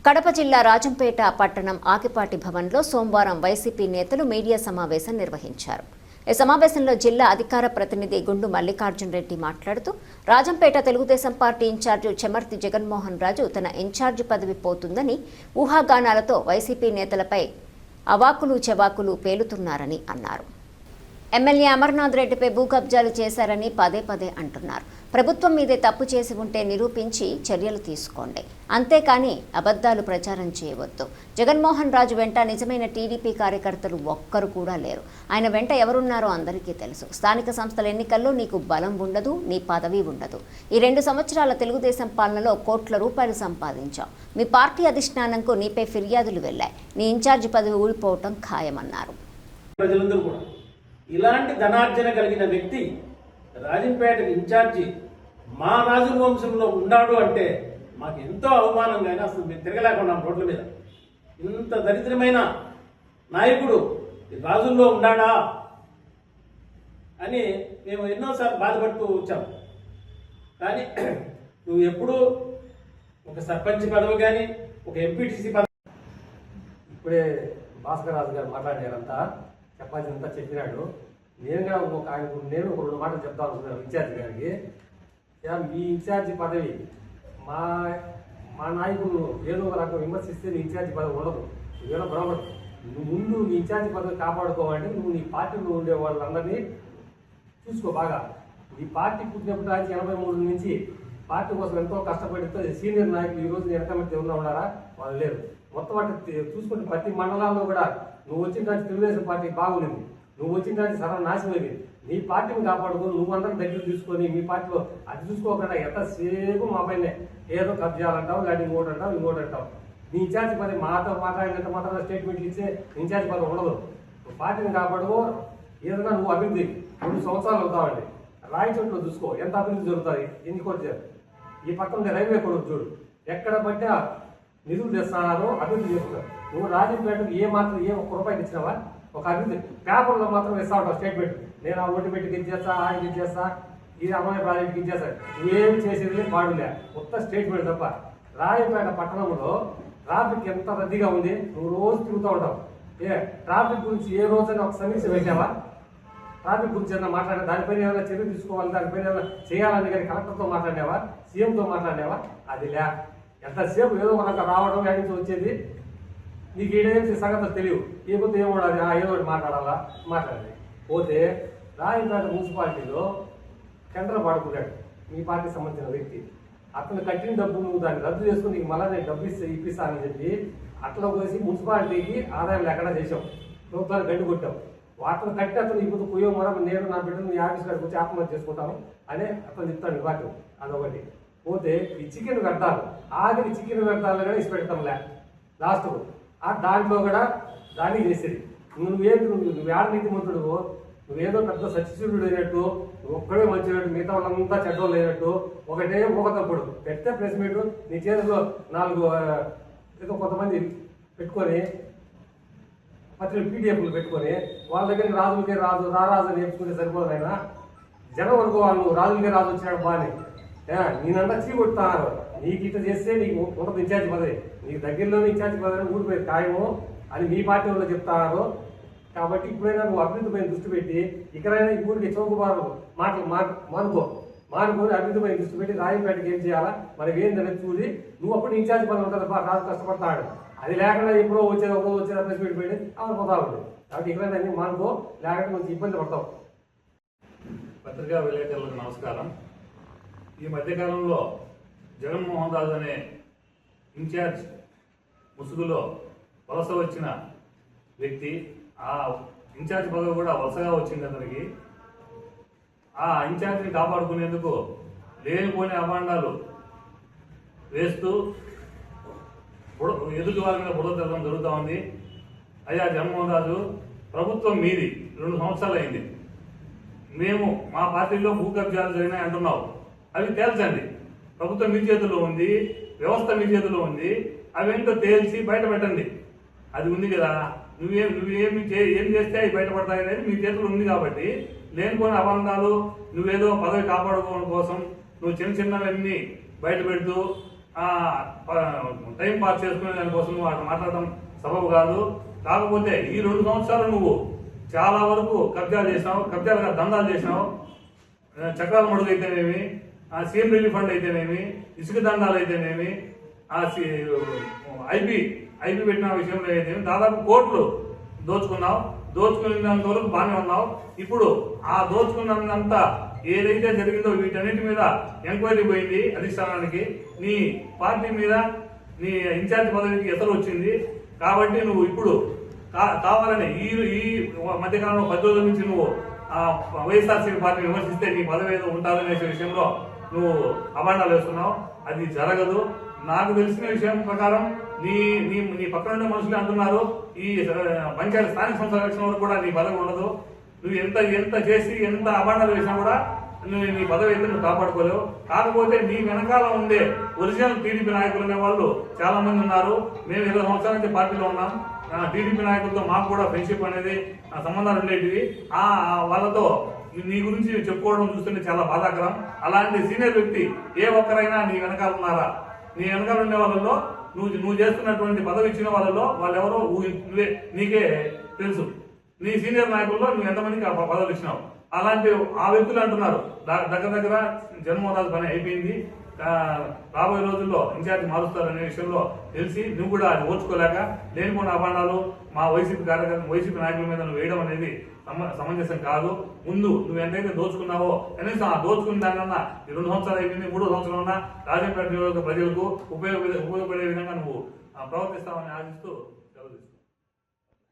కడప జిల్లా రాజంపేట పట్టణం ఆకిపాటి భవన్లో సోమవారం వైసీపీ నేతలు మీడియా సమావేశం నిర్వహించారు. ఈ సమావేశంలో జిల్లా అధికార ప్రతినిధి గుండు మల్లికార్జున్ రెడ్డి మాట్లాడుతూ రాజంపేట తెలుగుదేశం పార్టీ ఇన్ఛార్జి చెమర్తి జగన్మోహన్ రాజు తన ఇన్ఛార్జి పదవి పోతుందని ఊహాగానాలతో వైసీపీ నేతలపై అవాకులు చెవాకులు పేలుతున్నారని అన్నారు. ఎమ్మెల్యే అమర్నాథ్ రెడ్డిపై భూ కబ్జాలు చేశారని పదే పదే అంటున్నారు. ప్రభుత్వం మీదే తప్పు చేసి ఉంటే నిరూపించి చర్యలు తీసుకోండి, అంతేకాని అబద్ధాలు ప్రచారం చేయవద్దు. జగన్మోహన్ రాజు వెంట నిజమైన టీడీపీ కార్యకర్తలు ఒక్కరు కూడా లేరు. ఆయన వెంట ఎవరున్నారో అందరికీ తెలుసు. స్థానిక సంస్థల ఎన్నికల్లో నీకు బలం ఉండదు, నీ పదవి ఉండదు. ఈ 2 సంవత్సరాల తెలుగుదేశం పాలనలో కోట్ల రూపాయలు సంపాదించావు. మీ పార్టీ అధిష్టానంకు నీపై ఫిర్యాదులు వెళ్లాయి. నీ ఇన్ఛార్జి పదవి ఊడిపోవటం ఖాయమన్నారు. ఇలాంటి ధనార్జన కలిగిన వ్యక్తి రాజంపేట ఇన్ఛార్జి మా రాజు వంశంలో ఉన్నాడు అంటే మాకు ఎంతో అవమానంగా, అసలు మేము తిరగలేకున్నాం రోడ్ల మీద. ఇంత దరిద్రమైన నాయకుడు రాజుల్లో ఉన్నాడా అని మేము ఎన్నోసార్లు బాధపడుతూ వచ్చాము. కానీ నువ్వు ఎప్పుడూ ఒక సర్పంచ్ పదవి కానీ ఒక ఎంపీటీసీ పదవి. ఇప్పుడే భాస్కర్ రాజు గారు మాట్లాడారంతా, చెప్పాల్సినంతా చెప్పినాడు. నేను ఒక 2 మాటలు చెప్తా అనుకున్నాను ఇన్ఛార్జి గారికి. మీ ఇన్ఛార్జి పదవి మా నాయకులు ఏదో ఒక రకం విమర్శిస్తే నీ ఇన్ఛార్జి పదవి ఉండదు. నువ్వేదో బరాబర్ నువ్వు ముందు నీ ఇన్ఛార్జి పదవి కాపాడుకోవాలంటే నువ్వు నీ పార్టీలో ఉండే వాళ్ళందరినీ చూసుకో బాగా. ఈ పార్టీ పుట్టినప్పుడు 1983 నుంచి పార్టీ కోసం ఎంతో కష్టపడితే సీనియర్ నాయకులు ఈ రోజు వెనకమంటే ఉన్నారా? వాళ్ళు లేరు. మొత్తం అంటే చూసుకుంటే ప్రతి మండలాల్లో కూడా నువ్వు వచ్చిన తెలుగుదేశం పార్టీ బాగుంది, నువ్వు వచ్చిన సర్వనాశనమైంది. నీ పార్టీని కాపాడుకొని నువ్వు అందరం దగ్గర తీసుకొని మీ పార్టీలో అది చూసుకోకుండా ఎంతసేపు మా పైన ఏదో కబ్జాలంటావు, లేకపోతే ఇంకోటి అంటావు. నీ ఇన్ఛార్జి పని మాతో మాట్లాడినంత మాత్రం స్టేట్మెంట్లు ఇచ్చే ఇన్ఛార్జి పని ఉండదు. నువ్వు పార్టీని కాపాడుకో. ఏదైనా నువ్వు అభివృద్ధి 2 సంవత్సరాలు అవుతావండి. రాయచోట్లో చూసుకో ఎంత అభివృద్ధి జరుగుతుంది, ఎన్ని కోట్లు. ఈ పక్కన రైల్వే కూడా చూడు, ఎక్కడ పట్టినా నిధులు తెస్తున్నారో అభివృద్ధి చేస్తున్నారు. నువ్వు రాజంపేటకు ఏ ఒక్క రూపాయలు ఇచ్చినావా? ఒక అభివృద్ధి పేపర్లో మాత్రం ఇస్తా ఉంటావు స్టేట్మెంట్. నేను ఆ ఒంటి పెట్టుకు ఇచ్చేస్తా, ఆయన ఇచ్చేస్తా, ఇది అమ్మాయి ప్రాజెక్టుకి ఇచ్చేస్తా. ఏమి చేసేది పాడులే, కొత్త స్టేట్మెంట్ తప్ప. రాజంపేట పట్టణంలో ట్రాఫిక్ ఎంత రద్దీగా ఉంది, నువ్వు రోజు తిరుగుతూ ఉంటావు. ట్రాఫిక్ గురించి ఏ రోజైనా ఒక సమీక్ష పెట్టావా? ట్రాఫిక్ గురించి ఏదైనా మాట్లాడే దానిపైన ఏమైనా చర్య తీసుకోవాలి, దానిపైన ఏమైనా చేయాలని కానీ కలెక్టర్తో మాట్లాడినావా, సీఎంతో మాట్లాడినావా? అది లే. ఎంతసేపు ఏదో మనకు రావడం, ఎక్కడి నుంచి వచ్చేది, నీకు ఏడేం సంగతి తెలియదు. లేకపోతే ఏమోడాలి, ఏదో ఒకటి మాట్లాడాలి. పోతే రాజంపేట మున్సిపాలిటీలో టెండర్ పాడుకున్నాడు మీ పార్టీకి సంబంధించిన వ్యక్తి. అతను కట్టిన డబ్బు నువ్వు దాన్ని రద్దు చేసుకుని నీకు మళ్ళీ నేను డబ్బు ఇప్పిస్తానని చెప్పి అట్లా పోసి మున్సిపాలిటీకి ఆదాయం లేకుండా చేసాం. ప్రభుత్వాన్ని గడ్డి కొట్టాం. వాటిని కట్టి అతను ఇప్పుడు పోయో మనం నేను నా బిడ్డను మీ ఆఫీస్ గారికి వచ్చి ఆత్మహత్య చేసుకుంటాను అని అతను చెప్తాను. వాటి అదొకటి. పోతే ఈ చికెన్ కట్టాలి, ఆఖరి చికెన్ కట్టాలి కానీ ఇసి పెడతాంలే లాస్ట్కు. దాంట్లో కూడా దాన్ని చేసేది నువ్వు ఏడ నీతిమంతుడు, నువ్వేదో పెద్ద సత్యశూరుడు అయినట్టు, ఒక్కడే మంచినట్టు, మిగతా వాళ్ళంతా చెడ్డోళ్ళు అయినట్టు ఒకటే తప్పుడు పెడితే ప్రెస్ మీట్ నీ చేతిలో 4 ఏదో కొంతమంది పెట్టుకొని పత్రికలు పీడిఎఫ్లు పెట్టుకొని వాళ్ళ దగ్గరికి రాజులకే రాజు రారాజు నేర్చుకుంటే సరిపోదు. అయినా జనం అనుకోవాలి నువ్వు రాజులకే రాజు వచ్చినాడు బాగానే. నేనంతా చీకొట్టుతున్నారు. నీకు ఇట్లా చేస్తే నీకు ఉండదు ఇన్ఛార్జి పదవి, నీకు దగ్గరలోనే ఇన్ఛార్జి పదవి ఊడిపోయేది ఖాయము అని మీ పార్టీ వాళ్ళు చెప్తారు. కాబట్టి ఇప్పుడైనా నువ్వు అభివృద్ధి పైన దృష్టి పెట్టి ఇక్కడైనా ఈ ఊరికి చౌకబారు మాటలు మానుకొని అభివృద్ధి పైన దృష్టి పెట్టి రాజంపేటకి ఏం చేయాలా మనకి ఏంటనేది చూసి నువ్వు అప్పుడు ఇన్ఛార్జి పదవి ఉంటుంది. రాజు కష్టపడతాడు. అది లేకుండా ఎప్పుడో వచ్చేదా ప్రెస్ మీట్ పెట్టి అమలు పోతా ఉంటుంది. కాబట్టి ఇక్కడైనా అన్ని మానుకో, లేకపోతే కొంచెం ఇబ్బంది పడతావు. పత్రికా విలేకరులకు నమస్కారం. ఈ మధ్యకాలంలో జగన్మోహన్ రాజు అనే ఇన్ఛార్జ్ ముసుగులో వలస వచ్చిన వ్యక్తి, ఆ ఇన్ఛార్జ్ పదవి కూడా వలసగా వచ్చింది అతనికి. ఆ ఇన్ఛార్జిని కాపాడుకునేందుకు లేనిపోని అభాండాలు వేస్తూ ఎదుటి వారి మీద బురద తెల్లడం జరుగుతూ ఉంది. అయ్యా జగన్మోహన్ రాజు, ప్రభుత్వం మీది 2 సంవత్సరాలు అయింది. మేము మా పార్టీలో భూ కబ్జాలు జరిగినాయి అంటున్నావు. అవి తేల్చండి. ప్రభుత్వం మీ చేతిలో ఉంది, వ్యవస్థ మీ చేతిలో ఉంది. అవేంటో తేల్చి బయట పెట్టండి. అది ఉంది కదా, ఏం చేస్తే అవి బయటపడతాయి అనేది మీ చేతిలో ఉంది. కాబట్టి లేనిపోయిన అభాండాలు, నువ్వేదో పదవి కాపాడుకోవడం కోసం నువ్వు చిన్నవన్నీ బయట పెడుతూ టైం పాస్ చేసుకునే దానికోసం నువ్వు అక్కడ మాట్లాడడం సబబు కాదు. కాకపోతే ఈ 2 సంవత్సరాలు నువ్వు చాలా వరకు కబ్జాలు చేసినావు, కబ్జాలుగా దందాలు చేసినావు. చక్రాల మడుగు అయితేనేమి, సీఎం రిలీఫ్ ఫండ్ అయితేనేమి, ఇసుక దండాలు అయితేనేమి, ఐపీ పెట్టిన విషయంలో అయితేనేమి దాదాపు కోట్లు దోచుకున్నావు. దోచుకున్నంత వరకు బాగానే ఉన్నావు. ఇప్పుడు ఆ దోచుకున్నంత ఏదైతే జరిగిందో వీటన్నిటి మీద ఎంక్వైరీ పోయింది అధిష్టానానికి. నీ పార్టీ మీద నీ ఇన్ఛార్జ్ పదవికి ఎసరు వచ్చింది. కాబట్టి నువ్వు ఇప్పుడు కావాలని ఈ మధ్యకాలంలో 10 రోజుల నుంచి నువ్వు వైఎస్ఆర్సీపీ పార్టీని విమర్శిస్తే నీ పదవి ఏదో ఉంటుందనే విషయంలో నువ్వు అభాండాలు వేస్తున్నావు. అది జరగదు. నాకు తెలిసిన విషయం ప్రకారం నీ పక్కన ఉండే మనుషులు అంటున్నారు ఈ పంచాయతీ స్థానిక సంస్థల ఎలక్షన్ వరకు కూడా నీ పదవి ఉండదు. నువ్వు ఎంత చేసి ఎంత అభాండాలు వేసినా కూడా నువ్వు నీ పదవి అయితే నువ్వు కాపాడుకోలేవు. కాకపోతే నీ వెనకాల ఉండే ఒరిజినల్ టీడీపీ నాయకులు అనే వాళ్ళు చాలా మంది ఉన్నారు. మేము 20 సంవత్సరాల నుంచి పార్టీలో ఉన్నాం. టీడీపీ నాయకులతో మాకు కూడా ఫ్రెండ్షిప్ అనేది సంబంధాలు ఉండేటివి. వాళ్ళతో నీ గురించి చెప్పుకోవడం చూస్తుంటే చాలా బాధాకరం. అలాంటి సీనియర్ వ్యక్తి ఏ ఒక్కరైనా నీ వెనకాల ఉన్నారా? నీ వెనకాల ఉండే వాళ్ళలో నువ్వు చేస్తున్నటువంటి పదవి ఇచ్చిన వాళ్ళలో వాళ్ళెవరో నీకే తెలుసు. నీ సీనియర్ నాయకుల్లో నువ్వు ఎంతమందికి పదవులు ఇచ్చినావు? అలాంటి ఆ వ్యక్తులు అంటున్నారు దగ్గర జగన్మోహన్ రెడ్డి పని అయిపోయింది, రాబోయే రోజుల్లో ఇన్ఛార్జ్ మారుస్తారనే విషయంలో తెలిసి నువ్వు కూడా అది ఓర్చుకోలేక లేనిపోయిన అభాండాలు మా వైసీపీ నాయకుల మీద నువ్వు వేయడం అనేది సమంజసం కాదు. ముందు నువ్వు ఎంతైతే దోచుకున్నావో కనీసం ఆ దోచుకున్న దానికన్నా 2 సంవత్సరాలు అయిపోయింది, 3వ సంవత్సరం ఉన్నా రాజంపేట నియోజకవర్గ ప్రజలకు ఉపయోగపడే విధంగా నువ్వు ప్రవర్తిస్తావని ఆశిస్తూ